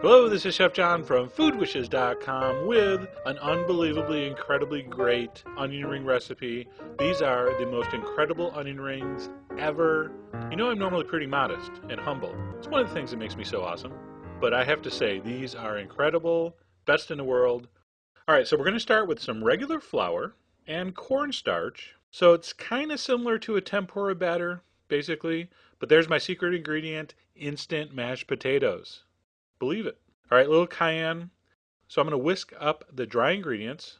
Hello, this is Chef John from foodwishes.com with an unbelievably, incredibly great onion ring recipe. These are the most incredible onion rings ever. You know, I'm normally pretty modest and humble. It's one of the things that makes me so awesome. But I have to say, these are incredible, best in the world. All right, so we're going to start with some regular flour and cornstarch. So it's kind of similar to a tempura batter, basically. But there's my secret ingredient, instant mashed potatoes. Believe it. All right, a little cayenne. So I'm going to whisk up the dry ingredients,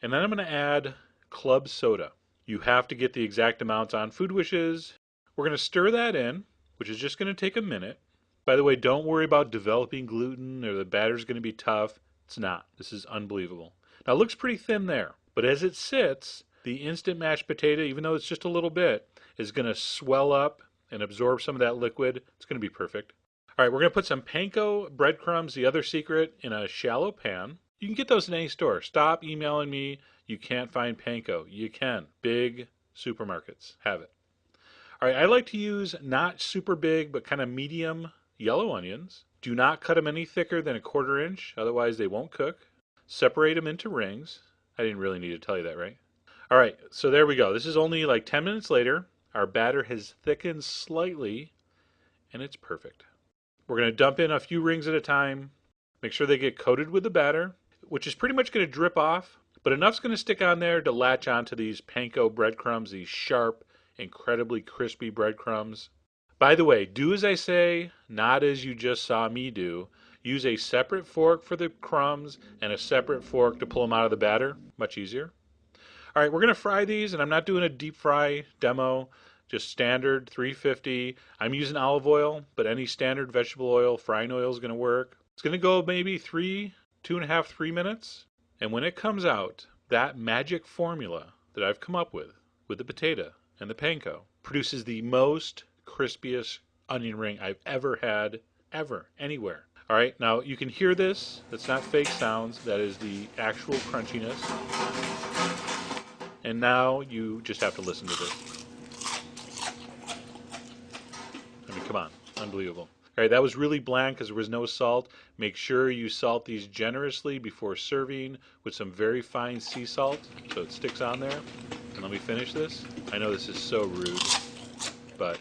and then I'm going to add club soda. You have to get the exact amounts on Food Wishes. We're going to stir that in, which is just going to take a minute. By the way, don't worry about developing gluten or the batter's going to be tough. It's not. This is unbelievable. Now it looks pretty thin there, but as it sits, the instant mashed potato, even though it's just a little bit, is going to swell up and absorb some of that liquid. It's going to be perfect. All right, we're going to put some panko breadcrumbs, the other secret, in a shallow pan. You can get those in any store. Stop emailing me. You can't find panko. You can. Big supermarkets have it. All right, I like to use not super big, but kind of medium yellow onions. Do not cut them any thicker than a 1/4 inch, otherwise they won't cook. Separate them into rings. I didn't really need to tell you that, right? All right, so there we go. This is only like 10 minutes later. Our batter has thickened slightly, and it's perfect. We're going to dump in a few rings at a time, make sure they get coated with the batter, which is pretty much going to drip off, but enough's going to stick on there to latch onto these panko breadcrumbs, these sharp, incredibly crispy breadcrumbs. By the way, do as I say, not as you just saw me do. Use a separate fork for the crumbs and a separate fork to pull them out of the batter. Much easier. All right, we're going to fry these, and I'm not doing a deep fry demo. Just standard 350. I'm using olive oil, but any standard vegetable oil, frying oil is going to work. It's going to go maybe 2.5, 3 minutes. And when it comes out, that magic formula that I've come up with the potato and the panko, produces the most crispiest onion ring I've ever had, ever, anywhere. All right, now you can hear this. That's not fake sounds. That is the actual crunchiness. And now you just have to listen to this. Come on, unbelievable. All right, that was really bland because there was no salt. Make sure you salt these generously before serving with some very fine sea salt so it sticks on there. And let me finish this. I know this is so rude, but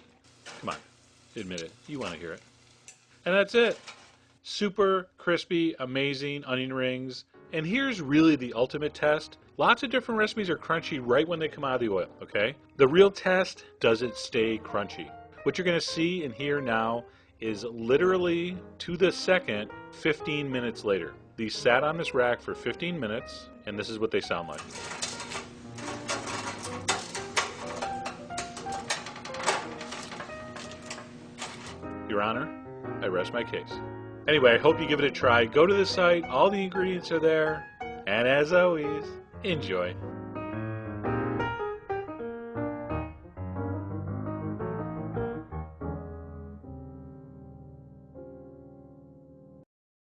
come on, admit it. You want to hear it. And that's it. Super crispy, amazing onion rings. And here's really the ultimate test. Lots of different recipes are crunchy right when they come out of the oil, okay? The real test, does it stay crunchy? What you're going to see and hear now is literally to the second 15 minutes later. These sat on this rack for 15 minutes, and this is what they sound like. Your Honor, I rest my case. Anyway, I hope you give it a try. Go to the site, all the ingredients are there, and as always, enjoy.